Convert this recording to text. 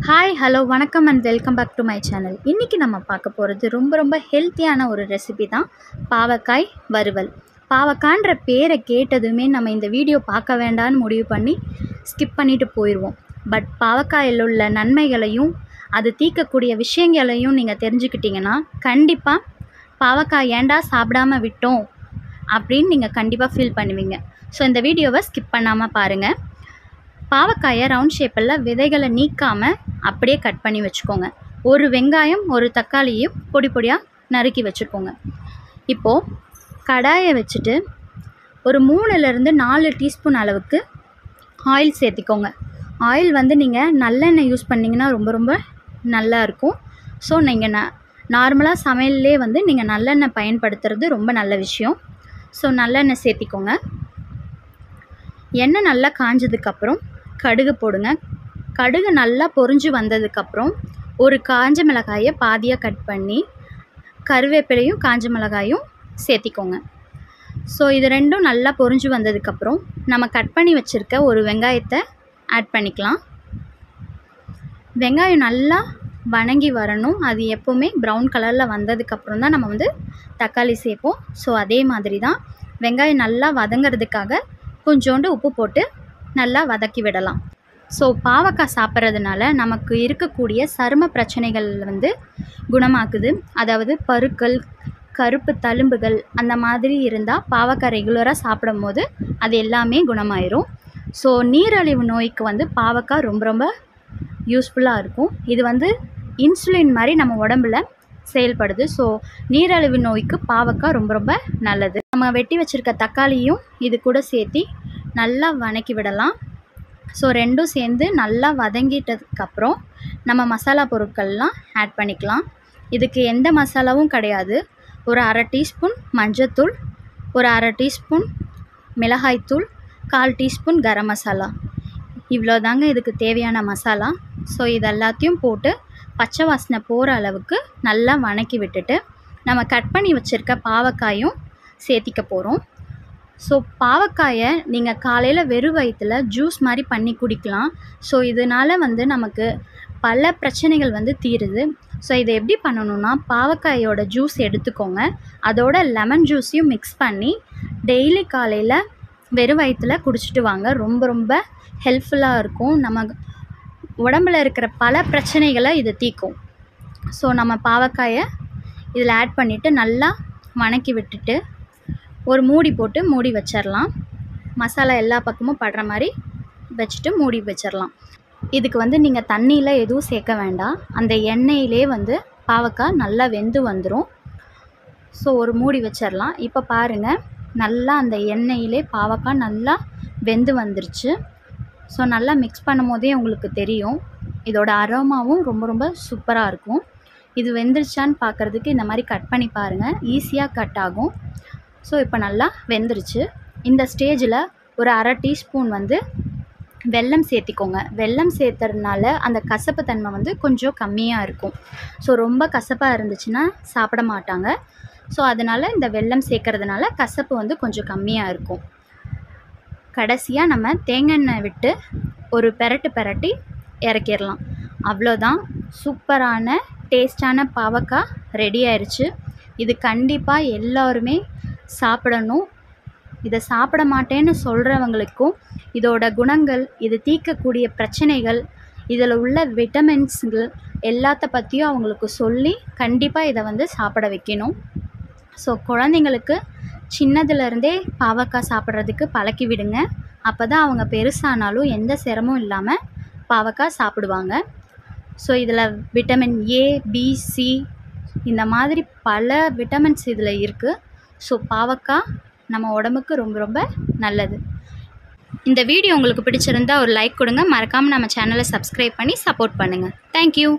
Hi hello வணக்கம் and welcome back to my channel. இன்றைக்கி நம்ம பார்க்க போகிறது ரொம்ப ஹெல்த்தியான ஒரு ரெசிபி தான் பாவக்காய் வறுவல். பாவக்காய்ன்ற பேரை கேட்டதுமே நம்ம இந்த வீடியோ பார்க்க வேண்டான்னு முடிவு பண்ணி ஸ்கிப் பண்ணிவிட்டு போயிடுவோம். பட் பாவக்காயில் உள்ள நன்மைகளையும் அது தீர்க்கக்கூடிய விஷயங்களையும் நீங்கள் தெரிஞ்சுக்கிட்டிங்கன்னா கண்டிப்பாக பாவக்காய் ஏண்டா சாப்பிடாமல் விட்டோம் அப்படின்னு நீங்கள் கண்டிப்பாக ஃபீல் பண்ணுவீங்க. ஸோ இந்த வீடியோவை ஸ்கிப் பண்ணாமல் பாருங்கள். பாவக்காயை ரவுண்ட் ஷேப்பில் விதைகளை நீக்காமல் அப்படியே கட் பண்ணி வச்சுக்கோங்க. ஒரு வெங்காயம் ஒரு தக்காளியும் பொடி பொடியாக நறுக்கி வச்சுக்கோங்க. இப்போது கடாயை வச்சுட்டு ஒரு 3லேருந்து 4 டீஸ்பூன் அளவுக்கு ஆயில் சேர்த்திக்கோங்க. ஆயில் வந்து நீங்கள் நல்லெண்ணெய் யூஸ் பண்ணிங்கன்னா ரொம்ப நல்லாயிருக்கும். ஸோ நீங்கள் நார்மலாக சமையல்லே வந்து நீங்கள் நல்லெண்ணெய் பயன்படுத்துறது ரொம்ப நல்ல விஷயம். ஸோ நல்லெண்ணெய் சேர்த்திக்கோங்க. எண்ணெய் நல்லா காஞ்சதுக்கப்புறம் கடுகு போடுங்க. கடுகு நல்லா பொரிஞ்சு வந்ததுக்கப்புறம் ஒரு காஞ்ச மிளகாயை பாதியாக கட் பண்ணி கருவேப்பிலையும் காஞ்ச மிளகாயும் சேர்த்திக்கோங்க. ஸோ இது ரெண்டும் நல்லா பொரிஞ்சு வந்ததுக்கப்புறம் நம்ம கட் பண்ணி வச்சுருக்க ஒரு வெங்காயத்தை ஆட் பண்ணிக்கலாம். வெங்காயம் நல்லா வணங்கி வரணும். அது எப்போவுமே ப்ரௌன் கலரில் வந்ததுக்கப்புறம் தான் நம்ம வந்து தக்காளி சேர்ப்போம். ஸோ அதே மாதிரி தான் வெங்காயம் நல்லா வதங்கிறதுக்காக கொஞ்சோண்டு உப்பு போட்டு நல்லா வதக்கி விடலாம். ஸோ பாவக்காய் சாப்பிட்றதுனால நமக்கு இருக்கக்கூடிய சரும பிரச்சனைகள் வந்து குணமாக்குது. அதாவது பருக்கள், கருப்பு தழும்புகள் அந்த மாதிரி இருந்தால் பாவக்காய் ரெகுலராக சாப்பிடும் போது அது எல்லாமே குணமாயிரும். ஸோ நீரிழிவு நோய்க்கு வந்து பாவக்காய் ரொம்ப யூஸ்ஃபுல்லாக இருக்கும். இது வந்து இன்சுலின் மாதிரி நம்ம உடம்புல செயல்படுது. ஸோ நீரிழிவு நோய்க்கு பாவக்காய் ரொம்ப நல்லது. நம்ம வெட்டி வச்சுருக்க தக்காளியும் இது கூட சேர்த்தி நல்லா வதக்கி விடலாம். ஸோ ரெண்டும் சேர்ந்து நல்லா வதங்கிட்டதுக்கப்புறம் நம்ம மசாலா பொருட்கள்லாம் ஆட் பண்ணிக்கலாம். இதுக்கு எந்த மசாலாவும் கிடையாது. ஒரு 1/2 டீஸ்பூன் மஞ்சத்தூள், ஒரு 1/2 டீஸ்பூன் மிளகாய்த்தூள், 1/4 டீஸ்பூன் கரம் மசாலா, இவ்வளோ தாங்க இதுக்கு தேவையான மசாலா. ஸோ இது எல்லாத்தையும் போட்டு பச்சை வாசனை போகிற அளவுக்கு நல்லா வதக்கி விட்டுட்டு நம்ம கட் பண்ணி வச்சுருக்க பாவக்காயும் சேர்த்திக்க போகிறோம். ஸோ பாவக்காயை நீங்கள் காலையில் வெறும் வயிற்றில் ஜூஸ் மாதிரி பண்ணி குடிக்கலாம். ஸோ இதனால் வந்து நமக்கு பல பிரச்சனைகள் வந்து தீருது. ஸோ இதை எப்படி பண்ணணுன்னா, பாவக்காயோட ஜூஸ் எடுத்துக்கோங்க. அதோட லெமன் ஜூஸையும் மிக்ஸ் பண்ணி டெய்லி காலையில் வெறும் வயிற்றில் குடிச்சிட்டு வாங்க. ரொம்ப ஹெல்ப்ஃபுல்லாக இருக்கும். நம்ம உடம்பில் இருக்கிற பல பிரச்சனைகளை இது தீர்க்கும். ஸோ நம்ம பாவக்காயை இதில் ஆட் பண்ணிவிட்டு நல்லா வதக்கி விட்டுட்டு ஒரு மூடி போட்டு மூடி வச்சிடலாம். மசாலா எல்லா பக்கமும் படுற மாதிரி வச்சுட்டு மூடி வச்சிடலாம். இதுக்கு வந்து நீங்கள் தண்ணியில் எதுவும் சேர்க்க வேண்டாம். அந்த எண்ணெயிலே வந்து பாவக்காய் நல்லா வெந்து வந்துடும். ஸோ ஒரு மூடி வச்சிடலாம். இப்போ பாருங்கள், நல்லா அந்த எண்ணெயிலே பாவக்காய் நல்லா வெந்து வந்துருச்சு. ஸோ நல்லா மிக்ஸ் பண்ணும் போதே உங்களுக்கு தெரியும். இதோட அரோமாவும் ரொம்ப சூப்பராக இருக்கும். இது வெந்துருச்சான்னு பார்க்குறதுக்கு இந்த மாதிரி கட் பண்ணி பாருங்கள். ஈஸியாக கட் ஆகும். ஸோ இப்போ நல்லா வெந்துருச்சு. இந்த ஸ்டேஜில் ஒரு 1/2 டீஸ்பூன் வந்து வெல்லம் சேர்த்திக்கோங்க. வெல்லம் சேர்த்துறதுனால அந்த கசப்பு தன்மை வந்து கொஞ்சம் கம்மியாக இருக்கும். ஸோ ரொம்ப கசப்பாக இருந்துச்சுன்னா சாப்பிட மாட்டாங்க. ஸோ அதனால் இந்த வெல்லம் சேர்க்கறதுனால கசப்பு வந்து கொஞ்சம் கம்மியாக இருக்கும். கடைசியாக நம்ம தேங்காய் எண்ணெய் விட்டு ஒரு பெரட்டி இறக்கிடலாம். அவ்வளோதான், சூப்பரான டேஸ்டான பாவக்காய் ரெடி ஆயிடுச்சு. இது கண்டிப்பாக எல்லோருமே சாப்பிடணும். இதை சாப்பிட மாட்டேன்னு சொல்கிறவங்களுக்கும் இதோட குணங்கள், இது தீர்க்கக்கூடிய பிரச்சனைகள், இதில் உள்ள விட்டமின்ஸுகள் எல்லாத்த பற்றியும் அவங்களுக்கு சொல்லி கண்டிப்பாக இதை வந்து சாப்பிட வைக்கணும். ஸோ குழந்தைங்களுக்கு சின்னதுலேருந்தே பாவக்காய் சாப்பிட்றதுக்கு பழக்கி விடுங்க. அப்போ தான் அவங்க பெருசானாலும் எந்த சிரமமும் இல்லாமல் பாவக்காய் சாப்பிடுவாங்க. ஸோ இதில் விட்டமின் ஏ, பி, சி இந்த மாதிரி பல விட்டமின்ஸ் இதில் இருக்குது. ஸோ பாவக்காய் நம்ம உடம்புக்கு ரொம்ப நல்லது. இந்த வீடியோ உங்களுக்கு பிடிச்சிருந்தா ஒரு லைக் கொடுங்க. மறக்காமல் நம்ம சேனலை சப்ஸ்கிரைப் பண்ணி சப்போர்ட் பண்ணுங்கள். தேங்க்யூ.